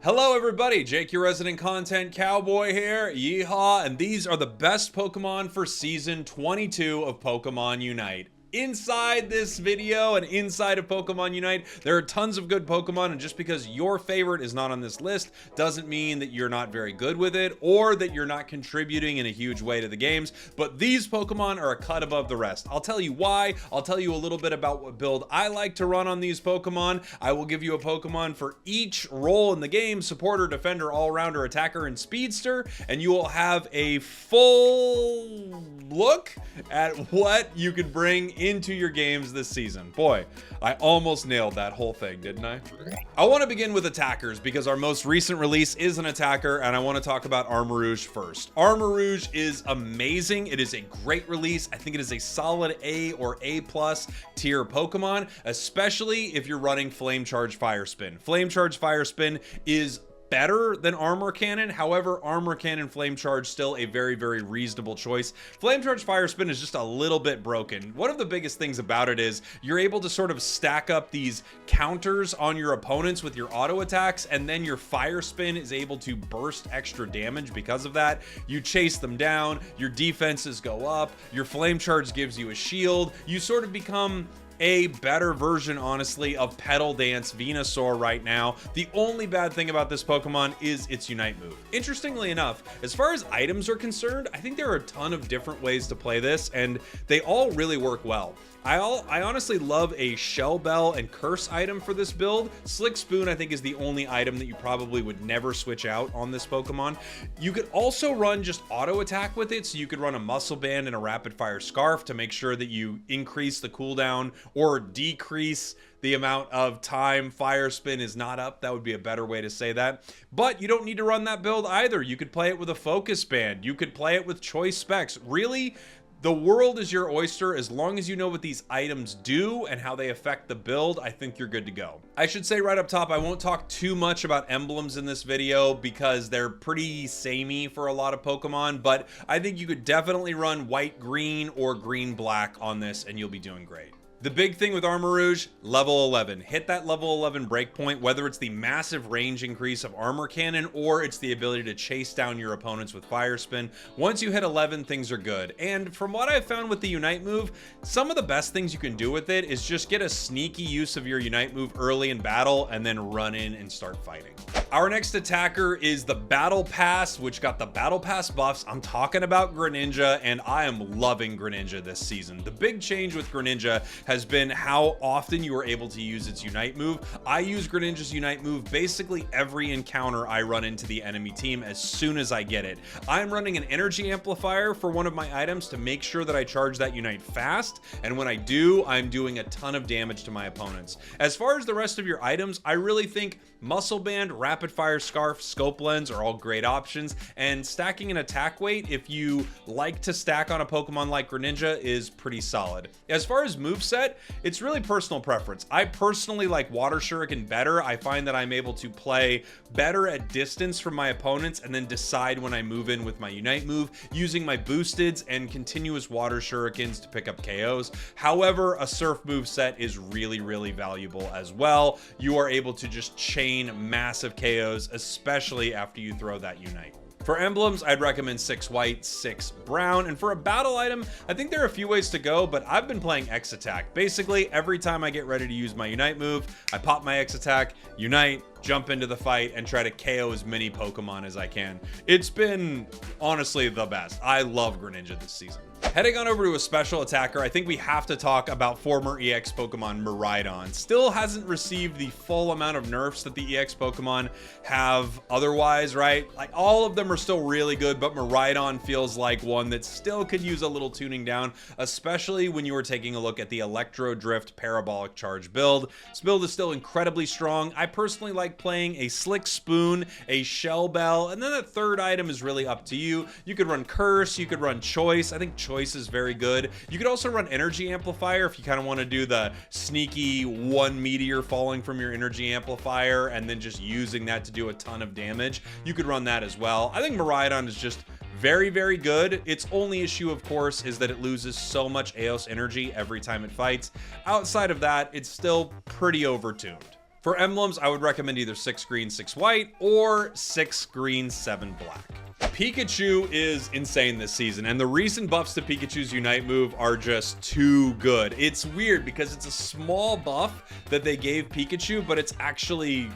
Hello everybody, Jake your resident content cowboy here, Yeehaw, and these are the best Pokemon for Season 22 of Pokemon Unite. Inside this video and inside of Pokemon Unite, there are tons of good Pokemon, and just because your favorite is not on this list doesn't mean that you're not very good with it or that you're not contributing in a huge way to the games, but these Pokemon are a cut above the rest. I'll tell you why. I'll tell you a little bit about what build I like to run on these Pokemon. I will give you a Pokemon for each role in the game: supporter, defender, all-rounder, attacker, and speedster, and you will have a full look at what you could bring into your games this season. Boy, I almost nailed that whole thing, didn't I? I want to begin with attackers because our most recent release is an attacker, and I want to talk about Armarouge first. Armarouge is amazing. It is a great release. I think it is a solid A or A+ tier Pokemon, especially if you're running Flame Charge Fire Spin. Flame Charge Fire Spin is better than Armor Cannon. However, Armor Cannon Flame Charge still a very reasonable choice. Flame Charge Fire Spin is just a little bit broken. One of the biggest things about it is you're able to sort of stack up these counters on your opponents with your auto attacks, and then your Fire Spin is able to burst extra damage because of that. You chase them down, your defenses go up, your Flame Charge gives you a shield. You sort of become a better version, honestly, of Petal Dance Venusaur right now. The only bad thing about this Pokemon is its Unite move. Interestingly enough, as far as items are concerned, I think there are a ton of different ways to play this, and they all really work well. I honestly love a Shell Bell and Curse item for this build. Slick Spoon, I think, is the only item that you probably would never switch out on this Pokemon. You could also run just auto attack with it, so you could run a Muscle Band and a Rapid Fire Scarf to make sure that you increase the cooldown or decrease the amount of time Fire Spin is not up. That would be a better way to say that. But you don't need to run that build either. You could play it with a Focus Band. You could play it with Choice Specs. Really, the world is your oyster. As long as you know what these items do and how they affect the build, I think you're good to go. I should say right up top, I won't talk too much about emblems in this video because they're pretty samey for a lot of Pokemon, but I think you could definitely run white-green or green-black on this and you'll be doing great. The big thing with Armarouge, level 11. Hit that level 11 breakpoint, whether it's the massive range increase of Armor Cannon or it's the ability to chase down your opponents with Fire Spin. Once you hit 11, things are good. And from what I've found with the Unite move, some of the best things you can do with it is just get a sneaky use of your Unite move early in battle and then run in and start fighting. Our next attacker is the Battle Pass, which got the Battle Pass buffs. I'm talking about Greninja, and I am loving Greninja this season. The big change with Greninja has been how often you are able to use its Unite move. I use Greninja's Unite move basically every encounter I run into the enemy team as soon as I get it. I'm running an energy amplifier for one of my items to make sure that I charge that Unite fast, and when I do, I'm doing a ton of damage to my opponents. As far as the rest of your items, I really think Muscle Band, Rapid Fire Scarf, Scope Lens are all great options, and stacking an attack weight, if you like to stack on a Pokemon like Greninja, is pretty solid. As far as moveset, it's really personal preference. I personally like Water Shuriken better. I find that I'm able to play better at distance from my opponents and then decide when I move in with my Unite move, using my Boosteds and continuous Water Shurikens to pick up KOs. However, a Surf moveset is really valuable as well. You are able to just chain massive KOs, especially after you throw that Unite. For emblems, I'd recommend 6 white, 6 brown, and for a battle item, I think there are a few ways to go, but I've been playing X Attack. Basically, every time I get ready to use my Unite move, I pop my X Attack, Unite, jump into the fight, and try to KO as many Pokemon as I can. It's been, honestly, the best. I love Greninja this season. Heading on over to a special attacker, I think we have to talk about former EX Pokemon Miraidon. Still hasn't received the full amount of nerfs that the EX Pokemon have otherwise, right? Like, all of them are still really good, but Miraidon feels like one that still could use a little tuning down, especially when you were taking a look at the Electro Drift Parabolic Charge build. This build is still incredibly strong. I personally like playing a Slick Spoon, a Shell Bell, and then the third item is really up to you. You could run Curse, you could run Choice. I think Choice is very good. You could also run Energy Amplifier if you kind of want to do the sneaky one meteor falling from your Energy Amplifier and then just using that to do a ton of damage. You could run that as well. I think Miraidon is just very good. Its only issue, of course, is that it loses so much Eos energy every time it fights. Outside of that, it's still pretty overtuned. For emblems, I would recommend either 6 green, 6 white, or 6 green, 7 black. Pikachu is insane this season, and the recent buffs to Pikachu's Unite move are just too good. It's weird because it's a small buff that they gave Pikachu, but it's actually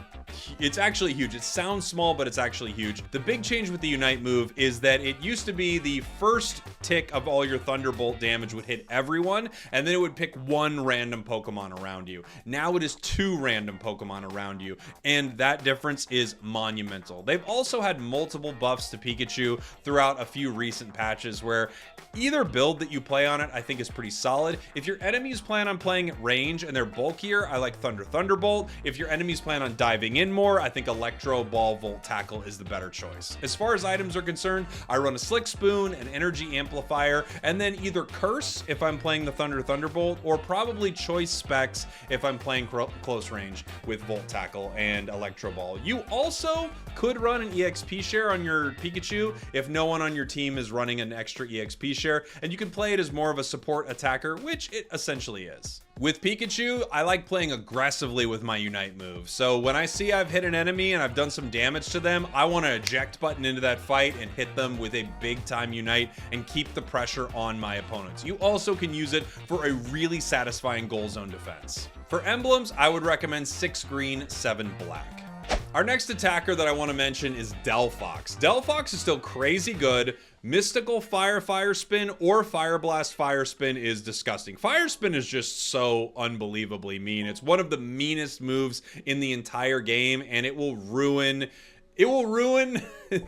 huge. It sounds small, but it's actually huge. The big change with the Unite move is that it used to be the first tick of all your Thunderbolt damage would hit everyone, and then it would pick one random Pokemon around you. Now it is 2 random Pokemon around you, and that difference is monumental. They've also had multiple buffs to Pikachu throughout a few recent patches where either build that you play on it I think is pretty solid. If your enemies plan on playing at range and they're bulkier, I like Thunderbolt. If your enemies plan on diving in more, I think Electro Ball Volt Tackle is the better choice. As far as items are concerned, I run a Slick Spoon, an Energy Amplifier, and then either Curse if I'm playing the Thunderbolt, or probably Choice Specs if I'm playing close range with Volt Tackle and Electro Ball. You also could run an EXP share on your Pikachu if no one on your team is running an extra EXP share, and you can play it as more of a support attacker, which it essentially is. With Pikachu, I like playing aggressively with my Unite move. So when I see I've hit an enemy and I've done some damage to them, I want to eject button into that fight and hit them with a big time Unite and keep the pressure on my opponents. You also can use it for a really satisfying goal zone defense. For emblems, I would recommend 6 green, 7 black. Our next attacker that I want to mention is Delphox. Delphox is still crazy good. Mystical Fire Spin or Fire Blast Fire Spin is disgusting. Fire Spin is just so unbelievably mean. It's one of the meanest moves in the entire game, and it will ruin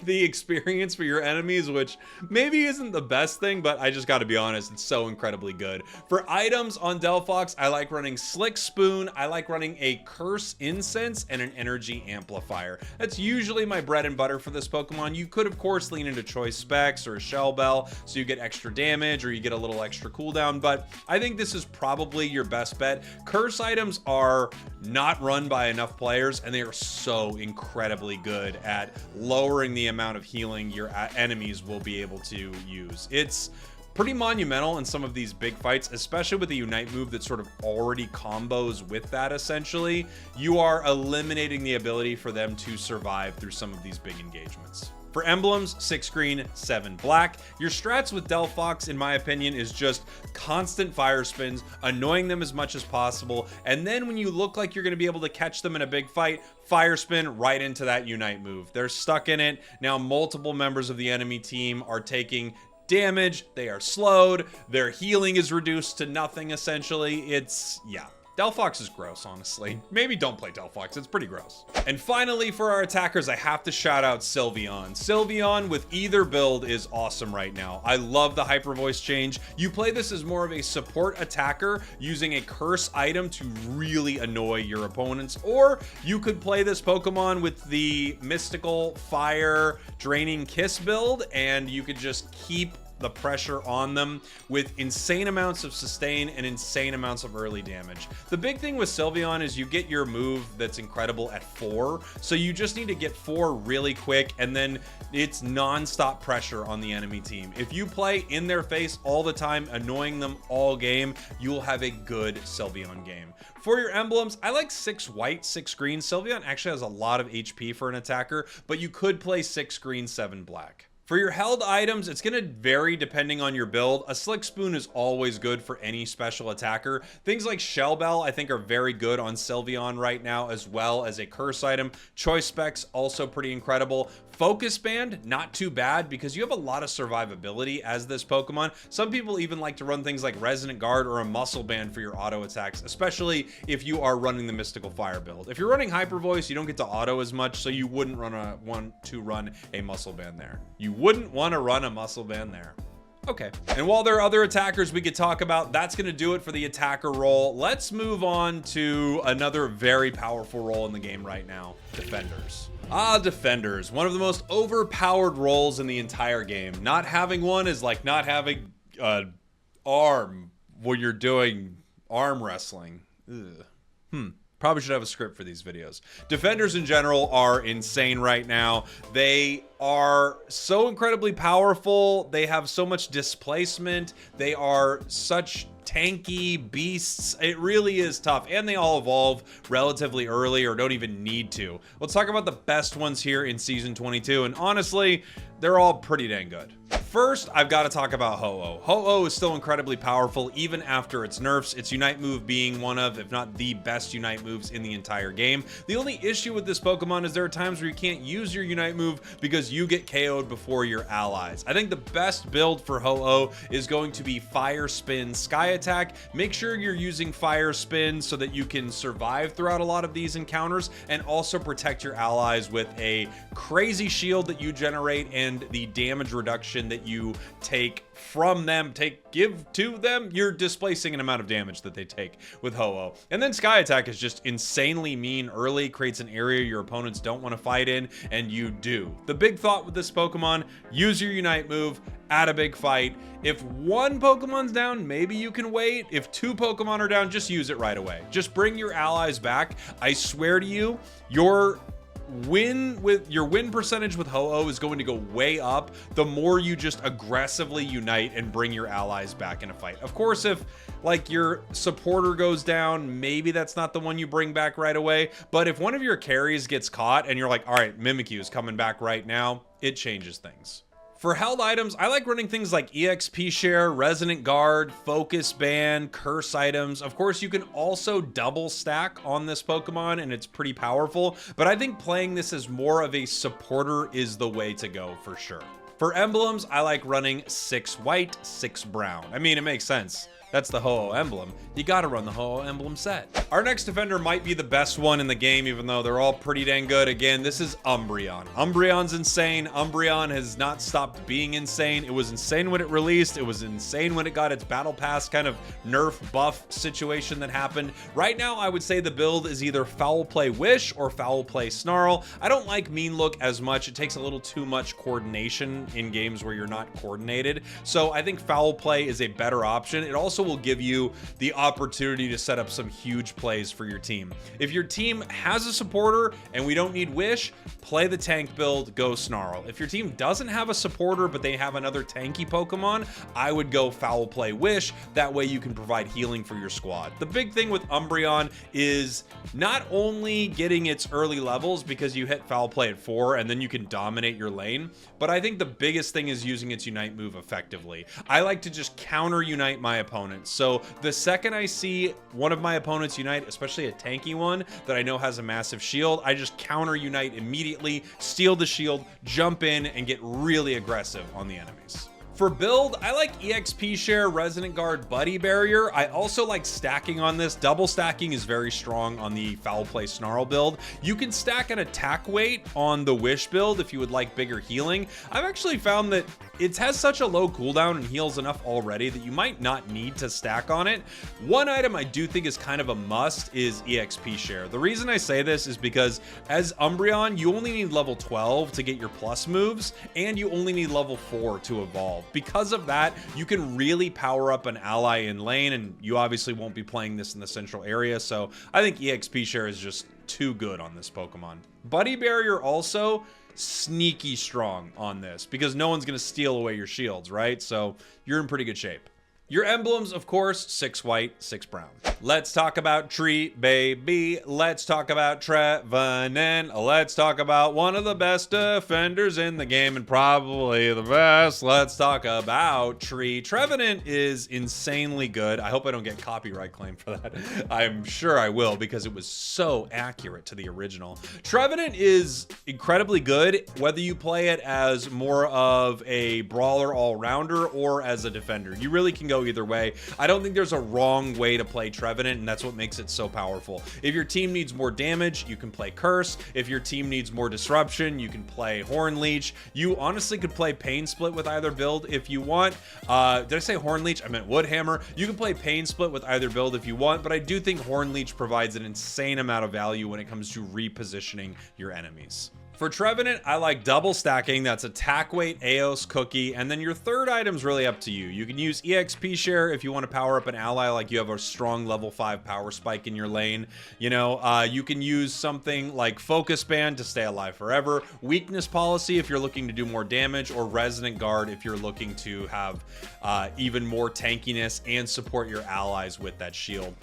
the experience for your enemies, which maybe isn't the best thing, but I just gotta be honest, it's so incredibly good. For items on Delphox, I like running Slick Spoon, I like running a Curse Incense, and an Energy Amplifier. That's usually my bread and butter for this Pokemon. You could, of course, lean into Choice Specs or a Shell Bell, so you get extra damage or you get a little extra cooldown, but I think this is probably your best bet. Curse items are not run by enough players, and they are so incredibly good at lowering the amount of healing your enemies will be able to use. It's pretty monumental in some of these big fights, especially with the Unite move that sort of already combos with that essentially. You are eliminating the ability for them to survive through some of these big engagements. For emblems, 6 green, 7 black. Your strats with Delphox, in my opinion, is just constant fire spins, annoying them as much as possible, and then when you look like you're going to be able to catch them in a big fight, fire spin right into that Unite move. They're stuck in it. Now multiple members of the enemy team are taking damage, they are slowed, their healing is reduced to nothing essentially. Yeah. Delphox is gross, honestly. Maybe don't play Delphox, it's pretty gross. And finally, for our attackers, I have to shout out Sylveon. Sylveon with either build is awesome right now. I love the Hyper Voice change. You play this as more of a support attacker using a curse item to really annoy your opponents, or you could play this Pokemon with the Mystical Fire Draining Kiss build, and you could just keep the pressure on them with insane amounts of sustain and insane amounts of early damage. The big thing with Sylveon is you get your move that's incredible at 4, so you just need to get 4 really quick, and then it's non-stop pressure on the enemy team. If you play in their face all the time, annoying them all game, you'll have a good Sylveon game. For your emblems, I like 6 white, 6 green. Sylveon actually has a lot of HP for an attacker, but you could play 6 green, 7 black. For your held items, it's going to vary depending on your build. A Slick Spoon is always good for any special attacker. Things like Shell Bell, I think, are very good on Sylveon right now, as well as a curse item. Choice Specs, also pretty incredible. Focus Band, not too bad, because you have a lot of survivability as this Pokemon. Some people even like to run things like Resonant Guard or a Muscle Band for your auto attacks, especially if you are running the Mystical Fire build. If you're running Hyper Voice, you don't get to auto as much, so you wouldn't want to run a Muscle Band there. You wouldn't want to run a Muscle Band there. Okay, and while there are other attackers we could talk about, that's going to do it for the attacker role. Let's move on to another very powerful role in the game right now, defenders. Defenders, one of the most overpowered roles in the entire game. Not having one is like not having an arm when you're doing arm wrestling. Ugh. Probably should have a script for these videos. Defenders in general are insane right now. They are so incredibly powerful. They have so much displacement. They are such tanky beasts. It really is tough, and they all evolve relatively early or don't even need to. Let's talk about the best ones here in Season 22, and honestly, they're all pretty dang good. First, I've got to talk about Ho-Oh. Ho-Oh is still incredibly powerful even after its nerfs, its Unite move being one of, if not the best Unite moves in the entire game. The only issue with this Pokemon is there are times where you can't use your Unite move because you get KO'd before your allies. I think the best build for Ho-Oh is going to be Fire Spin Sky Attack. Make sure you're using Fire Spin so that you can survive throughout a lot of these encounters and also protect your allies with a crazy shield that you generate and the damage reduction that you take from them, give to them. You're displacing an amount of damage that they take with Ho-Oh. And then Sky Attack is just insanely mean early, creates an area your opponents don't want to fight in, and you do. The big thought with this Pokemon, use your Unite move at a big fight. If one Pokemon's down, maybe you can wait. If two Pokemon are down, just use it right away. Just bring your allies back. I swear to you, your win percentage with Ho-Oh is going to go way up the more you just aggressively unite and bring your allies back in a fight. Of course, if like your supporter goes down, maybe that's not the one you bring back right away, but if one of your carries gets caught and you're like, all right, Mimikyu is coming back right now, it changes things. For held items, I like running things like EXP Share, Resonant Guard, Focus Band, Curse items. Of course, you can also double stack on this Pokemon, and it's pretty powerful, but I think playing this as more of a supporter is the way to go for sure. For emblems, I like running 6 white, 6 brown. I mean, it makes sense. That's the Ho-Oh emblem. You gotta run the Ho-Oh emblem set. Our next defender might be the best one in the game, even though they're all pretty dang good. Again, this is Umbreon. Umbreon's insane. Umbreon has not stopped being insane. It was insane when it released. It was insane when it got its Battle Pass kind of nerf buff situation that happened. Right now, I would say the build is either Foul Play Wish or Foul Play Snarl. I don't like Mean Look as much. It takes a little too much coordination in games where you're not coordinated. So I think Foul Play is a better option. It also will give you the opportunity to set up some huge plays for your team. If your team has a supporter and we don't need Wish, play the tank build, go Snarl. If your team doesn't have a supporter but they have another tanky Pokemon, I would go Foul Play Wish. That way you can provide healing for your squad. The big thing with Umbreon is not only getting its early levels because you hit Foul Play at 4 and then you can dominate your lane, but I think the biggest thing is using its Unite move effectively. I like to just counter Unite my opponent. So the second I see one of my opponents Unite, especially a tanky one that I know has a massive shield, I just counter Unite immediately, steal the shield, jump in, and get really aggressive on the enemies. For build, I like EXP Share, Resonant Guard, Buddy Barrier. I also like stacking on this. Double stacking is very strong on the Foul Play Snarl build. You can stack an attack weight on the Wish build if you would like bigger healing. I've actually found that it has such a low cooldown and heals enough already that you might not need to stack on it. One item I do think is kind of a must is EXP Share. The reason I say this is because as Umbreon, you only need level 12 to get your plus moves, and you only need level 4 to evolve. Because of that, you can really power up an ally in lane, and you obviously won't be playing this in the central area, so I think EXP Share is just too good on this Pokemon. Buddy Barrier also sneaky strong on this because no one's going to steal away your shields, right? So you're in pretty good shape. Your emblems, of course, 6 white, 6 brown. Let's talk about Tree Baby. Let's talk about Trevenant. Let's talk about one of the best defenders in the game and probably the best. Let's talk about Tree. Trevenant is insanely good. I hope I don't get copyright claim for that. I'm sure I will because it was so accurate to the original. Trevenant is incredibly good whether you play it as more of a brawler all-rounder or as a defender. You really can go either way. I don't think there's a wrong way to play Trevenant, and that's what makes it so powerful. If your team needs more damage, you can play Curse. If your team needs more disruption, you can play Horn Leech. You honestly could play Pain Split with either build if you want. Did I say Horn Leech? I meant Wood Hammer. You can play Pain Split with either build if you want, but I do think Horn Leech provides an insane amount of value when it comes to repositioning your enemies. For Trevenant, I like double stacking. That's attack weight, Eos, cookie, and then your third item's really up to you. You can use EXP share if you want to power up an ally, like you have a strong level 5 power spike in your lane. You know, you can use something like Focus Band to stay alive forever, Weakness Policy if you're looking to do more damage, or Resonant Guard if you're looking to have even more tankiness and support your allies with that shield.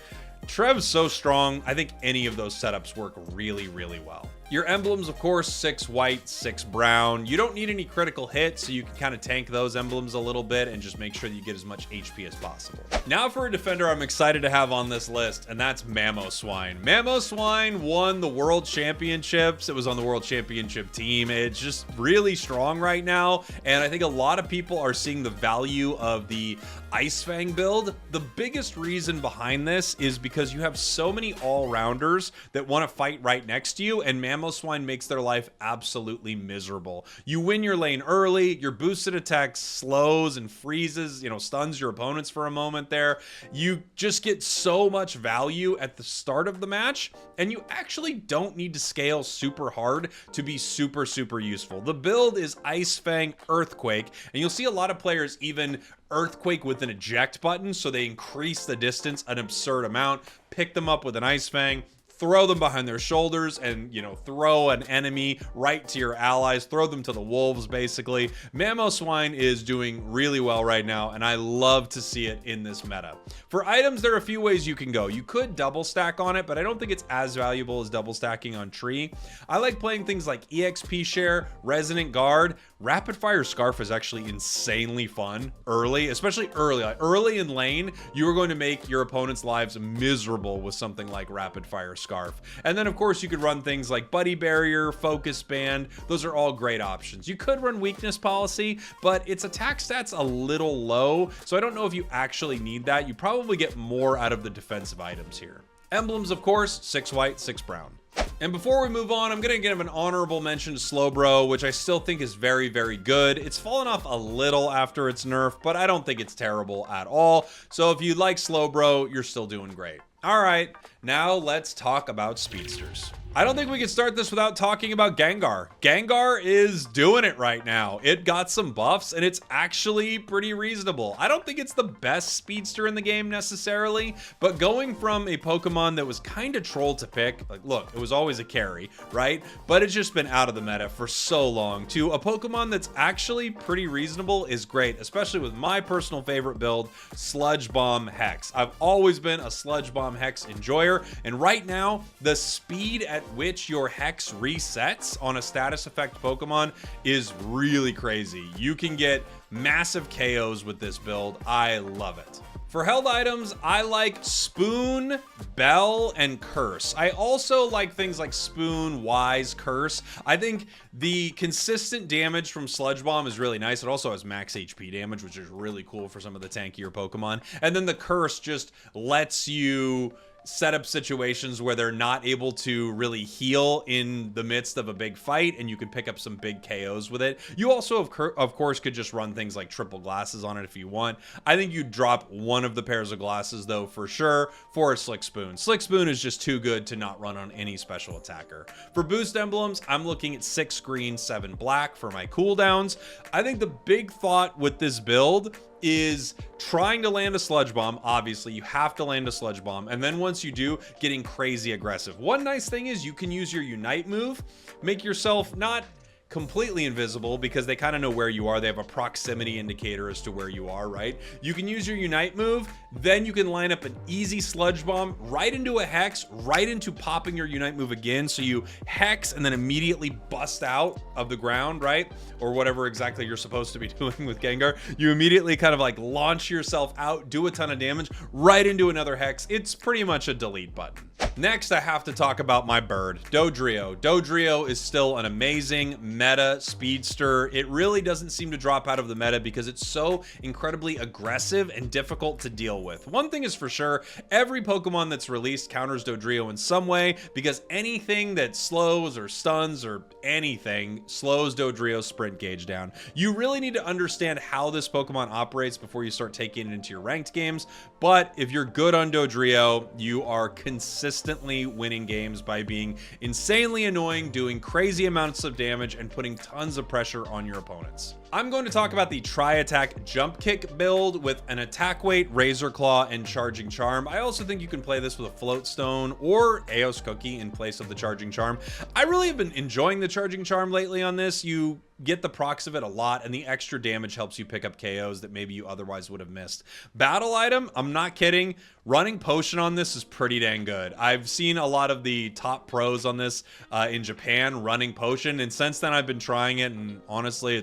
Trev's so strong, I think any of those setups work really, really well. Your emblems, of course, 6 white, 6 brown. You don't need any critical hits, so you can kind of tank those emblems a little bit and just make sure that you get as much HP as possible. Now for a defender I'm excited to have on this list, and that's Mamos Swine. Mamos Swine won the World Championships. It was on the World Championship team. It's just really strong right now, and I think a lot of people are seeing the value of the Ice Fang build. The biggest reason behind this is because you have so many all-rounders that want to fight right next to you, and Mamos Swine makes their life absolutely miserable. You win your lane early, your boosted attack slows and freezes, you know, stuns your opponents for a moment there. You just get so much value at the start of the match, and you actually don't need to scale super hard to be super, super useful. The build is Ice Fang Earthquake, and you'll see a lot of players even Earthquake with an eject button, so they increase the distance an absurd amount, pick them up with an Ice Fang, throw them behind their shoulders, and, you know, throw an enemy right to your allies, throw them to the wolves, basically. Mamos Swine is doing really well right now, and I love to see it in this meta. For items, there are a few ways you can go. You could double stack on it, but I don't think it's as valuable as double stacking on Tree. I like playing things like EXP Share, Resonant Guard. Rapid Fire Scarf is actually insanely fun early, especially early. Like early in lane, you are going to make your opponent's lives miserable with something like Rapid Fire Scarf. And then, of course, you could run things like Buddy Barrier, Focus Band. Those are all great options. You could run Weakness Policy, but its attack stats a little low, so I don't know if you actually need that. You probably get more out of the defensive items here. Emblems, of course, 6 white, 6 brown. And before we move on, I'm going to give an honorable mention to Slowbro, which I still think is very, very good. It's fallen off a little after its nerf, but I don't think it's terrible at all. So if you like Slowbro, you're still doing great. All right, now let's talk about speedsters. I don't think we can start this without talking about Gengar. Gengar is doing it right now. It got some buffs, and it's actually pretty reasonable. I don't think it's the best speedster in the game necessarily, but going from a Pokemon that was kind of trolled to pick, like, look, it was always a carry, right? But it's just been out of the meta for so long, to a Pokemon that's actually pretty reasonable is great, especially with my personal favorite build, Sludge Bomb Hex. I've always been a Sludge Bomb Hex enjoyer, and right now, the speed at which your Hex resets on a status effect Pokemon is really crazy. You can get massive KOs with this build. I love it. For held items, I like Spoon, Bell, and Curse. I also like things like Spoon, Wise, Curse. I think the consistent damage from Sludge Bomb is really nice. It also has max HP damage, which is really cool for some of the tankier Pokemon. And then the Curse just lets you set up situations where they're not able to really heal in the midst of a big fight, and you can pick up some big KOs with it. You also, of course, could just run things like triple glasses on it if you want. I think you'd drop one of the pairs of glasses, though, for sure, for a Slick Spoon. Slick Spoon is just too good to not run on any special attacker. For boost emblems, I'm looking at 6 green, 7 black for my cooldowns. I think the big thought with this build is trying to land a Sludge Bomb. Obviously, you have to land a Sludge Bomb, and then once you do, getting crazy aggressive. One nice thing is you can use your Unite move, make yourself not completely invisible because they kind of know where you are. They have a proximity indicator as to where you are, right? You can use your Unite move, then you can line up an easy Sludge Bomb right into a Hex, right into popping your Unite move again, so you Hex and then immediately bust out of the ground, right? Or whatever exactly you're supposed to be doing with Gengar. You immediately kind of like launch yourself out, do a ton of damage, right into another Hex. It's pretty much a delete button. Next, I have to talk about my bird, Dodrio. Dodrio is still an amazing meta speedster. It really doesn't seem to drop out of the meta because it's so incredibly aggressive and difficult to deal with. One thing is for sure, every Pokemon that's released counters Dodrio in some way, because anything that slows or stuns or anything slows Dodrio's sprint gauge down. You really need to understand how this Pokemon operates before you start taking it into your ranked games, but if you're good on Dodrio, you are consistently consistently winning games by being insanely annoying, doing crazy amounts of damage, and putting tons of pressure on your opponents. I'm going to talk about the Tri-Attack Jump Kick build with an Attack Weight, Razor Claw, and Charging Charm. I also think you can play this with a Float Stone or Eos Cookie in place of the Charging Charm. I really have been enjoying the Charging Charm lately on this. You get the procs of it a lot, and the extra damage helps you pick up KOs that maybe you otherwise would have missed. Battle item, I'm not kidding. Running Potion on this is pretty dang good. I've seen a lot of the top pros on this in Japan running Potion, and since then I've been trying it, and honestly,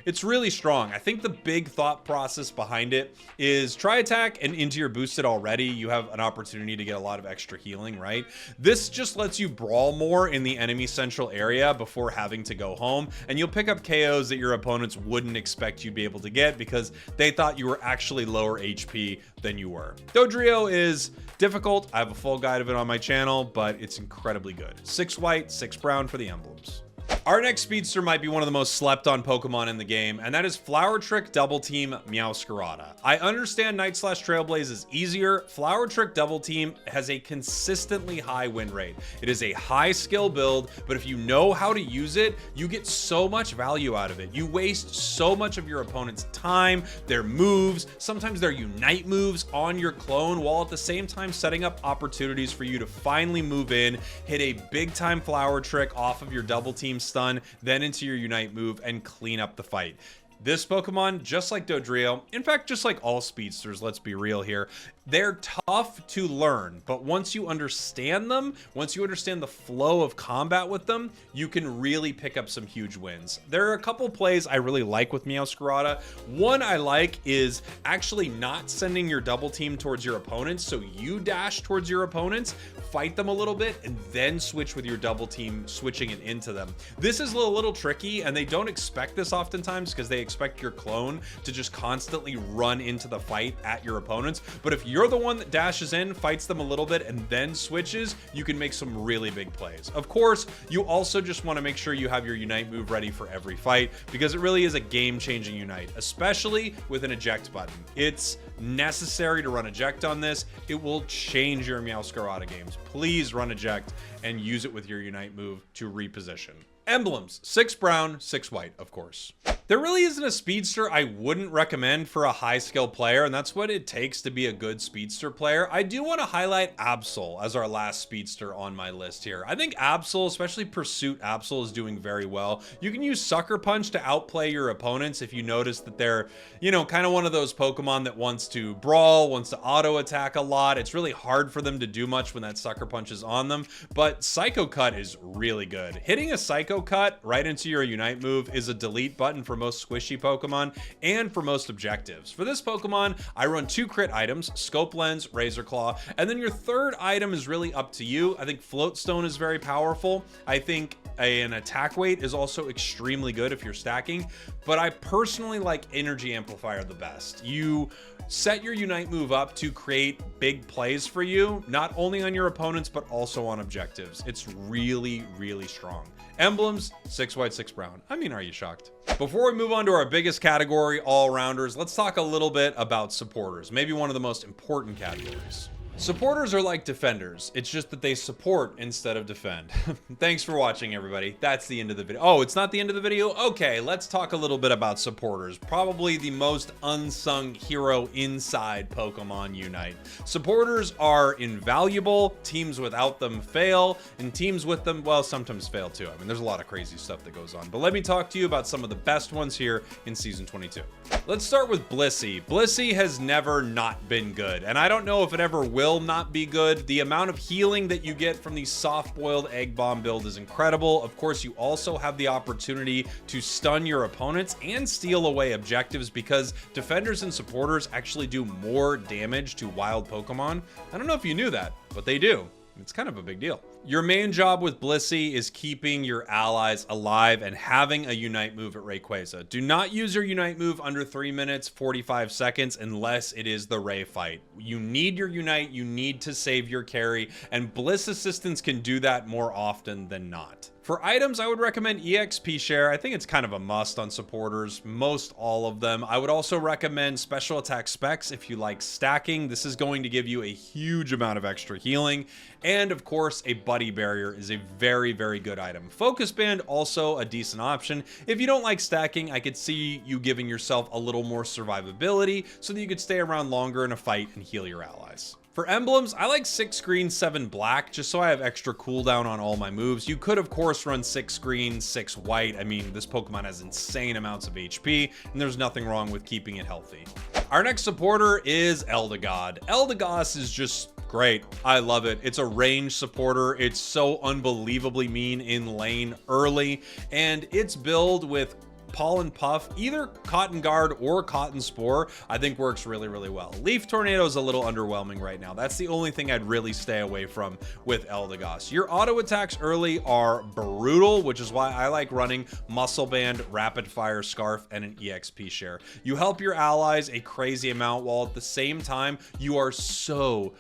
it's really strong. I think the big thought process behind it is Tri-Attack and into your boosted already, you have an opportunity to get a lot of extra healing, right? This just lets you brawl more in the enemy central area before having to go home, and you'll pick up KOs that your opponents wouldn't expect you'd be able to get because they thought you were actually lower HP than you were. Dodrio is difficult. I have a full guide of it on my channel, but it's incredibly good. 6 white, 6 brown for the emblems. Our next speedster might be one of the most slept on Pokemon in the game, and that is Flower Trick Double Team Meow Scara. I understand Night/Trailblaze is easier. Flower Trick Double Team has a consistently high win rate. It is a high skill build, but if you know how to use it, you get so much value out of it. You waste so much of your opponent's time, their moves, sometimes their Unite moves on your clone, while at the same time setting up opportunities for you to finally move in, hit a big time Flower Trick off of your Double Team stun, then into your Unite move and clean up the fight. This Pokemon, just like Dodrio, in fact, just like all speedsters, let's be real here, they're tough to learn, but once you understand them, once you understand the flow of combat with them, you can really pick up some huge wins. There are a couple plays I really like with Meow Scara. One I like is actually not sending your double team towards your opponents, so you dash towards your opponents, fight them a little bit, and then switch with your double team, switching it into them. This is a little tricky, and they don't expect this oftentimes because they expect your clone to just constantly run into the fight at your opponents, but if you're the one that dashes in, fights them a little bit, and then switches, you can make some really big plays. Of course, you also just want to make sure you have your Unite move ready for every fight, because it really is a game-changing Unite, especially with an eject button. It's necessary to run eject on this. It will change your Meow Scara games. Please run eject and use it with your Unite move to reposition. Emblems, 6 brown, 6 white, of course. There really isn't a speedster I wouldn't recommend for a high skill player, and that's what it takes to be a good speedster player. I do want to highlight Absol as our last speedster on my list here. I think Absol, especially Pursuit Absol, is doing very well. You can use Sucker Punch to outplay your opponents if you notice that they're, you know, kind of one of those Pokemon that wants to brawl, wants to auto attack a lot. It's really hard for them to do much when that Sucker Punch is on them, but Psycho Cut is really good. Hitting a Psycho Cut right into your Unite move is a delete button for most squishy Pokemon and for most objectives. For this Pokemon, I run 2 crit items, Scope Lens, Razor Claw, and then your third item is really up to you. I think Float Stone is very powerful. I think an Attack Weight is also extremely good if you're stacking, but I personally like Energy Amplifier the best. You set your Unite move up to create big plays for you, not only on your opponents, but also on objectives. It's really, really strong. Emblems, 6 white, 6 brown. I mean, are you shocked? Before we move on to our biggest category, all-rounders, let's talk a little bit about supporters, maybe one of the most important categories. Supporters are like defenders. It's just that they support instead of defend. Thanks for watching, everybody. That's the end of the video. Oh, it's not the end of the video? Okay, let's talk a little bit about supporters. Probably the most unsung hero inside Pokemon Unite. Supporters are invaluable. Teams without them fail, and teams with them, well, sometimes fail too. I mean, there's a lot of crazy stuff that goes on. But let me talk to you about some of the best ones here in Season 22. Let's start with Blissey. Blissey has never not been good, and I don't know if it ever will not be good. The amount of healing that you get from the soft-boiled egg bomb build is incredible. Of course, you also have the opportunity to stun your opponents and steal away objectives because defenders and supporters actually do more damage to wild Pokemon. I don't know if you knew that, but they do. It's kind of a big deal. Your main job with Blissey is keeping your allies alive and having a Unite move at Rayquaza. Do not use your Unite move under 3 minutes, 45 seconds unless it is the Ray fight. You need your Unite, you need to save your carry, and Bliss Assistance can do that more often than not. For items, I would recommend EXP Share. I think it's kind of a must on supporters, most all of them. I would also recommend Special Attack Specs if you like stacking. This is going to give you a huge amount of extra healing. And of course, a Buddy Barrier is a very, very good item. Focus Band, also a decent option. If you don't like stacking, I could see you giving yourself a little more survivability so that you could stay around longer in a fight and heal your allies. For emblems, I like 6 green, 7 black, just so I have extra cooldown on all my moves. You could, of course, run 6 green, 6 white. I mean, this Pokemon has insane amounts of HP, and there's nothing wrong with keeping it healthy. Our next supporter is Eldegoss. Eldegoss is just great. I love it. It's a range supporter. It's so unbelievably mean in lane early, and its build with Pollen Puff, either Cotton Guard or Cotton Spore, I think works really, really well. Leaf Tornado is a little underwhelming right now. That's the only thing I'd really stay away from with Eldegoss. Your auto attacks early are brutal, which is why I like running Muscle Band, Rapid Fire Scarf, and an EXP Share. You help your allies a crazy amount, while at the same time, you are so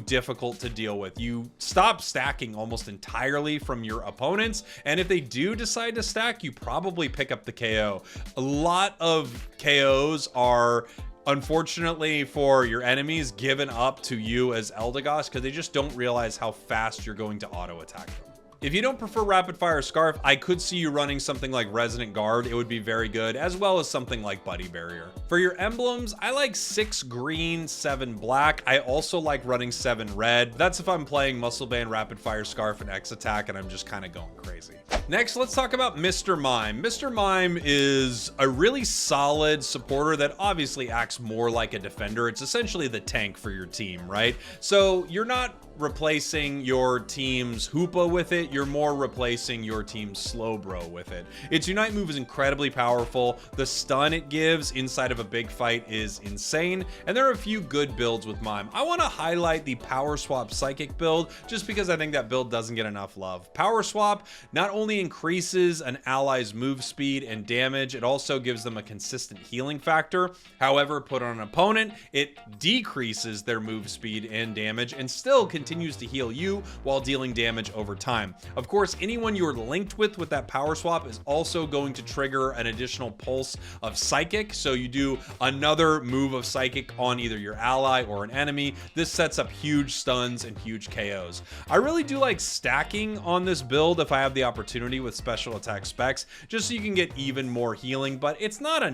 difficult to deal with. You stop stacking almost entirely from your opponents, and if they do decide to stack, you probably pick up the KO. A lot of KOs are, unfortunately for your enemies, given up to you as Eldegoss because they just don't realize how fast you're going to auto attack them. If you don't prefer Rapid Fire Scarf, I could see you running something like Resonant Guard. It would be very good, as well as something like Buddy Barrier. For your emblems, I like 6 green, 7 black. I also like running 7 red. That's if I'm playing Muscle Band, Rapid Fire Scarf, and X Attack, and I'm just kind of going crazy. Next, let's talk about Mr. Mime. Mr. Mime is a really solid supporter that obviously acts more like a defender. It's essentially the tank for your team, right? So you're not replacing your team's Hoopa with it, you're more replacing your team's Slowbro with it. Its Unite move is incredibly powerful. The stun it gives inside of a big fight is insane, and there are a few good builds with Mime. I want to highlight the Power Swap Psychic build just because I think that build doesn't get enough love. Power Swap not only increases an ally's move speed and damage, it also gives them a consistent healing factor. However, put on an opponent, it decreases their move speed and damage and still continues to heal you while dealing damage over time. Of course, anyone you're linked with that Power Swap is also going to trigger an additional pulse of Psychic, so you do another move of Psychic on either your ally or an enemy. This sets up huge stuns and huge KOs. I really do like stacking on this build if I have the opportunity with Special Attack Specs, just so you can get even more healing, but it's not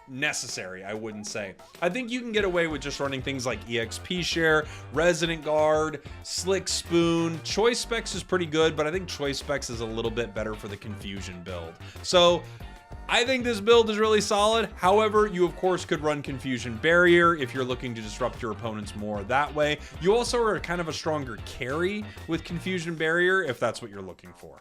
necessary, I wouldn't say. I think you can get away with just running things like EXP Share, Resonant Guard, Slick Spoon. Choice Specs is pretty good, but I think Choice Specs is a little bit better for the Confusion build. So I think this build is really solid. However, you of course could run Confusion Barrier if you're looking to disrupt your opponents more that way. You also are kind of a stronger carry with Confusion Barrier if that's what you're looking for.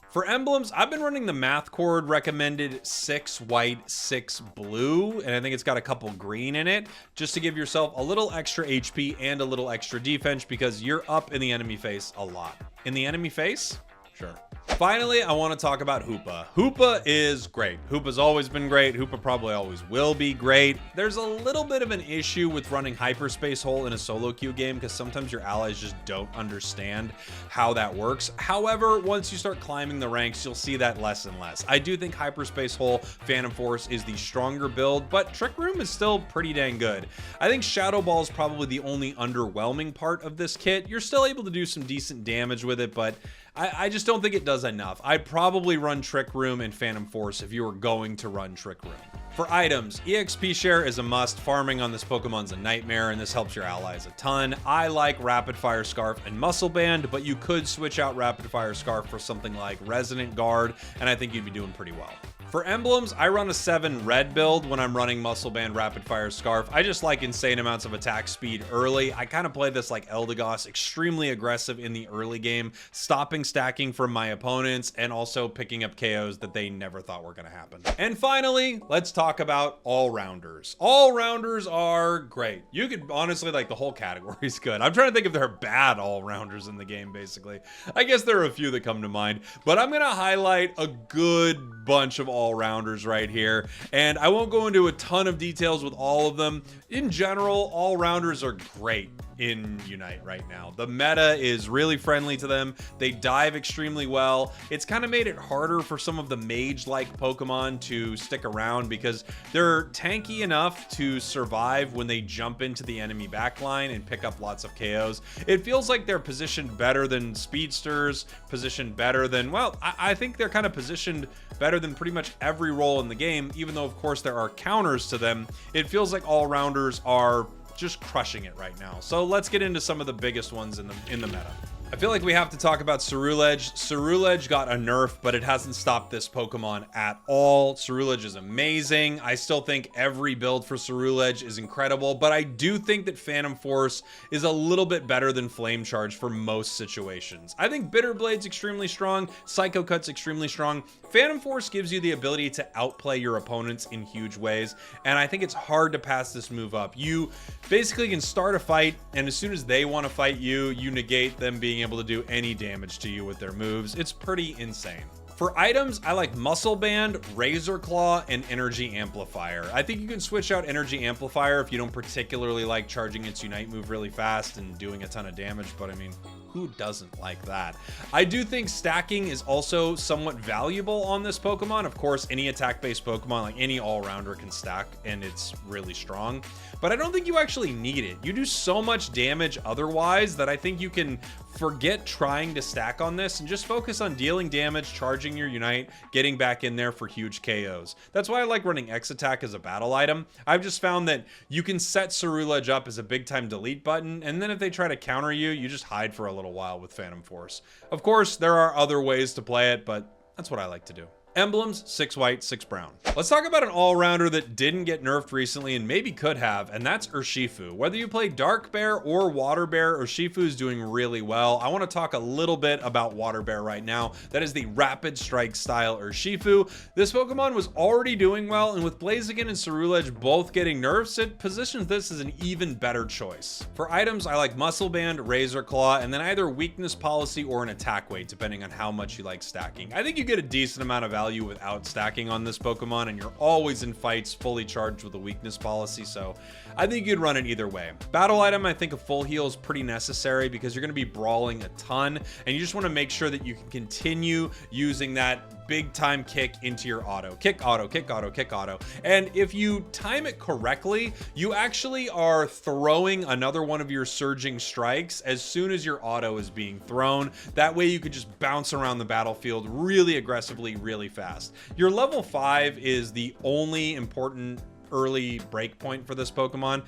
For emblems, I've been running the Math Cord recommended 6 white, 6 blue, and I think it's got a couple green in it, just to give yourself a little extra HP and a little extra defense because you're up in the enemy face a lot. In the enemy face? Sure. Finally, I want to talk about Hoopa. Hoopa is great. Hoopa's always been great. Hoopa probably always will be great. There's a little bit of an issue with running Hyperspace Hole in a solo queue game because sometimes your allies just don't understand how that works. However, once you start climbing the ranks, you'll see that less and less. I do think Hyperspace Hole Phantom Force is the stronger build, but Trick Room is still pretty dang good. I think Shadow Ball is probably the only underwhelming part of this kit. You're still able to do some decent damage with it, but I just don't think it does enough. I'd probably run Trick Room and Phantom Force if you were going to run Trick Room. For items, EXP Share is a must. Farming on this Pokemon's a nightmare, and this helps your allies a ton. I like Rapid Fire Scarf and Muscle Band, but you could switch out Rapid Fire Scarf for something like Resonant Guard, and I think you'd be doing pretty well. For emblems, I run a 7 red build when I'm running Muscle Band Rapid Fire Scarf. I just like insane amounts of attack speed early. I kind of play this like Eldegoss, extremely aggressive in the early game, stopping stacking from my opponents and also picking up KOs that they never thought were going to happen. And finally, let's talk about AllRounders. AllRounders are great. You could honestly, like, the whole category is good. I'm trying to think if there are bad AllRounders in the game, basically. I guess there are a few that come to mind, but I'm going to highlight a good bunch of AllRounders right here, and I won't go into a ton of details with all of them. In general, AllRounders are great in Unite right now. The meta is really friendly to them. They dive extremely well. It's kind of made it harder for some of the mage-like Pokemon to stick around because they're tanky enough to survive when they jump into the enemy backline and pick up lots of KOs. It feels like they're positioned better than speedsters, positioned better than, well, I think they're kind of positioned better than pretty much every role in the game, even though of course there are counters to them. It feels like AllRounders are just crushing it right now. So let's get into some of the biggest ones in the meta. I feel like we have to talk about Suru Edge. Suru Edge got a nerf, but it hasn't stopped this Pokemon at all. Suru Edge is amazing. I still think every build for Suru Edge is incredible, but I do think that Phantom Force is a little bit better than Flame Charge for most situations. I think Bitter Blade's extremely strong, Psycho Cut's extremely strong. Phantom Force gives you the ability to outplay your opponents in huge ways, and I think it's hard to pass this move up. You basically can start a fight, and as soon as they want to fight you, you negate them being able to do any damage to you with their moves. It's pretty insane. For items, I like Muscle Band, Razor Claw, and Energy Amplifier. I think you can switch out Energy Amplifier if you don't particularly like charging its Unite move really fast and doing a ton of damage, but I mean, who doesn't like that? I do think stacking is also somewhat valuable on this Pokemon. Of course, any attack-based Pokemon, like any all-rounder, can stack, and it's really strong. But I don't think you actually need it. You do so much damage otherwise that I think you can forget trying to stack on this and just focus on dealing damage, charging your Unite, getting back in there for huge KOs. That's why I like running X Attack as a battle item. I've just found that you can set Suru Edge up as a big time delete button, and then if they try to counter you, you just hide for a little while with Phantom Force. Of course, there are other ways to play it, but that's what I like to do. Emblems, 6 white, 6 brown. Let's talk about an all-rounder that didn't get nerfed recently and maybe could have, and that's Urshifu. Whether you play Dark Bear or Water Bear, Urshifu is doing really well. I want to talk a little bit about Water Bear right now. That is the Rapid Strike style Urshifu. This Pokemon was already doing well, and with Blaziken and Suru Edge both getting nerfs, it positions this as an even better choice. For items, I like Muscle Band, Razor Claw, and then either Weakness Policy or an Attack Weight, depending on how much you like stacking. I think you get a decent amount of value without stacking on this Pokemon, and you're always in fights fully charged with a Weakness Policy, so I think you'd run it either way. Battle item, I think a full heal is pretty necessary because you're going to be brawling a ton, and you just want to make sure that you can continue using that big time kick into your auto. Kick auto, kick auto, kick auto. And if you time it correctly, you actually are throwing another one of your surging strikes as soon as your auto is being thrown. That way you could just bounce around the battlefield really aggressively, really fast. Your level 5 is the only important early break point for this Pokemon.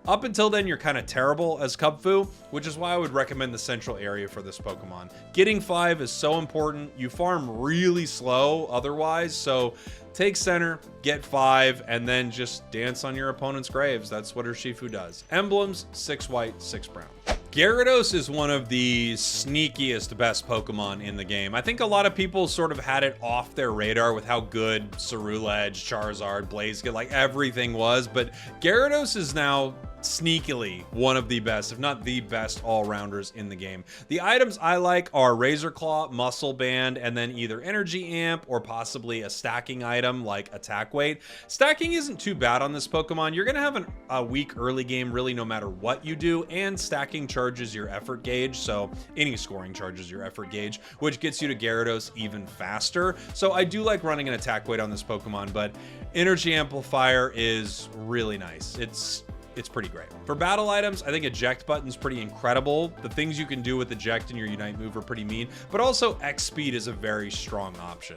Up until then, you're kind of terrible as Kubfu, which is why I would recommend the central area for this Pokemon. Getting 5 is so important. You farm really slow otherwise, so take center, get 5, and then just dance on your opponent's graves. That's what Urshifu does. Emblems, 6 white, 6 brown. Gyarados is one of the sneakiest best Pokemon in the game. I think a lot of people sort of had it off their radar with how good Suru Edge, Charizard, Blaziken, like everything was, but Gyarados is now sneakily one of the best, if not the best all-rounders in the game. The items I like are Razor Claw, Muscle Band, and then either Energy Amp or possibly a stacking item like Attack Weight. Stacking isn't too bad on this Pokemon. You're going to have a weak early game really no matter what you do, and stacking charges your effort gauge, so any scoring charges your effort gauge, which gets you to Gyarados even faster. So I do like running an Attack Weight on this Pokemon, but Energy Amplifier is really nice. It's pretty great. For battle items, I think Eject Button's pretty incredible. The things you can do with Eject and your Unite move are pretty mean, but also X Speed is a very strong option.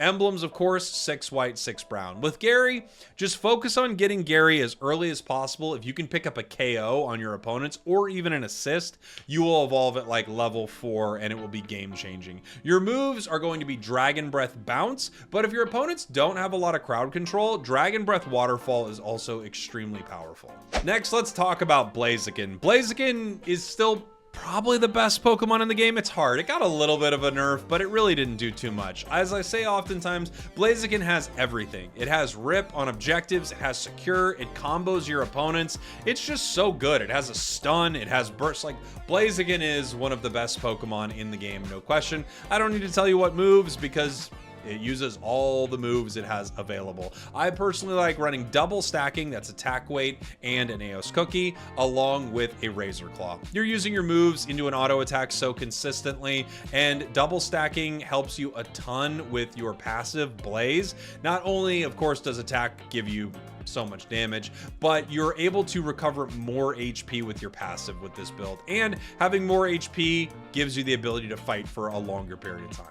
Emblems, of course, 6 white, 6 brown. With Gary, just focus on getting Gary as early as possible. If you can pick up a KO on your opponents or even an assist, you will evolve at like level 4 and it will be game changing. Your moves are going to be Dragon Breath Bounce, but if your opponents don't have a lot of crowd control, Dragon Breath Waterfall is also extremely powerful. Next, let's talk about Blaziken. Blaziken is still probably the best Pokemon in the game. It's hard. It got a little bit of a nerf, but it really didn't do too much. As I say oftentimes, Blaziken has everything. It has Rip on objectives, it has Secure, it combos your opponents. It's just so good. It has a stun, it has burst. Like, Blaziken is one of the best Pokemon in the game, no question. I don't need to tell you what moves because it uses all the moves it has available. I personally like running double stacking, that's attack weight and an Eos cookie, along with a Razor Claw. You're using your moves into an auto attack so consistently, and double stacking helps you a ton with your passive Blaze. Not only, of course, does attack give you so much damage, but you're able to recover more HP with your passive with this build, and having more HP gives you the ability to fight for a longer period of time.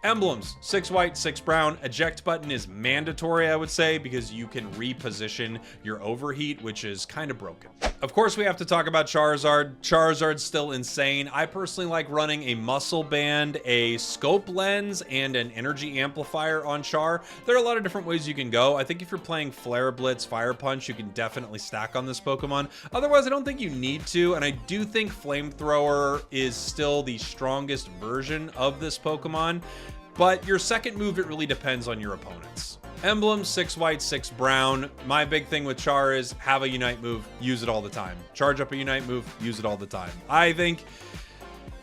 Emblems, 6 white, 6 brown. Eject button is mandatory, I would say, because you can reposition your overheat, which is kind of broken. Of course, we have to talk about Charizard. Charizard's still insane. I personally like running a Muscle Band, a Scope Lens, and an Energy Amplifier on Char. There are a lot of different ways you can go. I think if you're playing Flare Blitz, Fire Punch, you can definitely stack on this Pokemon. Otherwise, I don't think you need to, and I do think Flamethrower is still the strongest version of this Pokemon. But your second move, it really depends on your opponents. Emblem, 6 white, 6 brown. My big thing with Char is have a Unite move, use it all the time. Charge up a Unite move, use it all the time. I think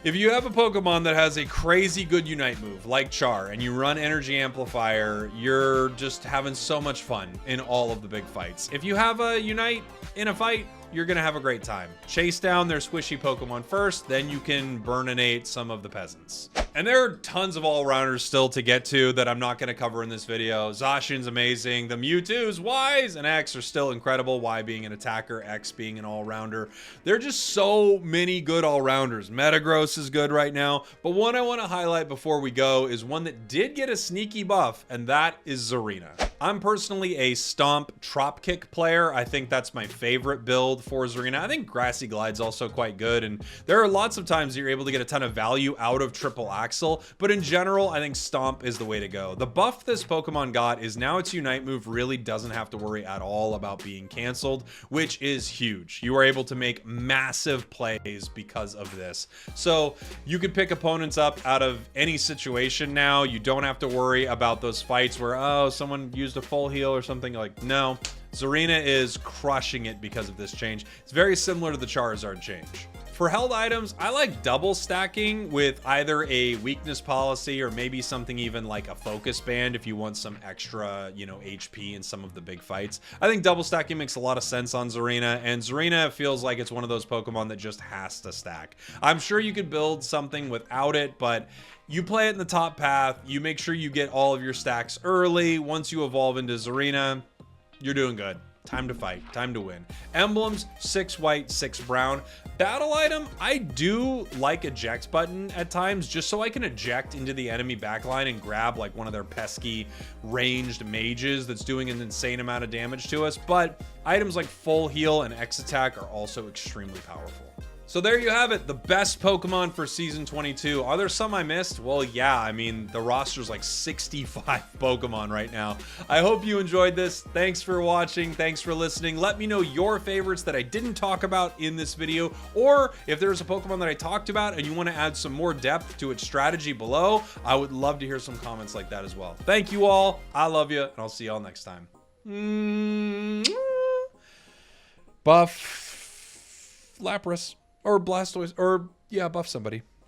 if you have a Pokemon that has a crazy good Unite move like Char and you run Energy Amplifier, you're just having so much fun in all of the big fights. If you have a Unite in a fight, you're gonna have a great time. Chase down their squishy Pokemon first, then you can burninate some of the peasants. And there are tons of all-rounders still to get to that I'm not gonna cover in this video. Zacian's amazing, the Mewtwo's, Ys, and X are still incredible, Y being an attacker, X being an all-rounder. There are just so many good all-rounders. Metagross is good right now, but one I wanna highlight before we go is one that did get a sneaky buff, and that is Zarina. I'm personally a Stomp Trop Kick player. I think that's my favorite build for Zarina. I think Grassy Glide's also quite good, and there are lots of times that you're able to get a ton of value out of Triple Axle, but in general, I think Stomp is the way to go. The buff this Pokemon got is now its Unite move really doesn't have to worry at all about being canceled, which is huge. You are able to make massive plays because of this. So you can pick opponents up out of any situation now. You don't have to worry about those fights where, oh, someone used a full heal or something. Like, no. Zarina is crushing it because of this change. It's very similar to the Charizard change. For held items, I like double stacking with either a weakness policy or maybe something even like a focus band if you want some extra, HP in some of the big fights. I think double stacking makes a lot of sense on Zarina, and Zarina feels like it's one of those Pokemon that just has to stack. I'm sure you could build something without it, but you play it in the top path, you make sure you get all of your stacks early. Once you evolve into Zarina, you're doing good. Time to fight, time to win. Emblems, 6 white, 6 brown. Battle item, I do like eject button at times, just so I can eject into the enemy backline and grab like one of their pesky ranged mages that's doing an insane amount of damage to us. But items like full heal and X attack are also extremely powerful. So there you have it, the best Pokemon for Season 22. Are there some I missed? Well, yeah, I mean, the roster's like 65 Pokemon right now. I hope you enjoyed this. Thanks for watching. Thanks for listening. Let me know your favorites that I didn't talk about in this video, or if there's a Pokemon that I talked about and you want to add some more depth to its strategy below, I would love to hear some comments like that as well. Thank you all. I love you, and I'll see y'all next time. Buff Lapras. Or Blastoise, or yeah, buff somebody.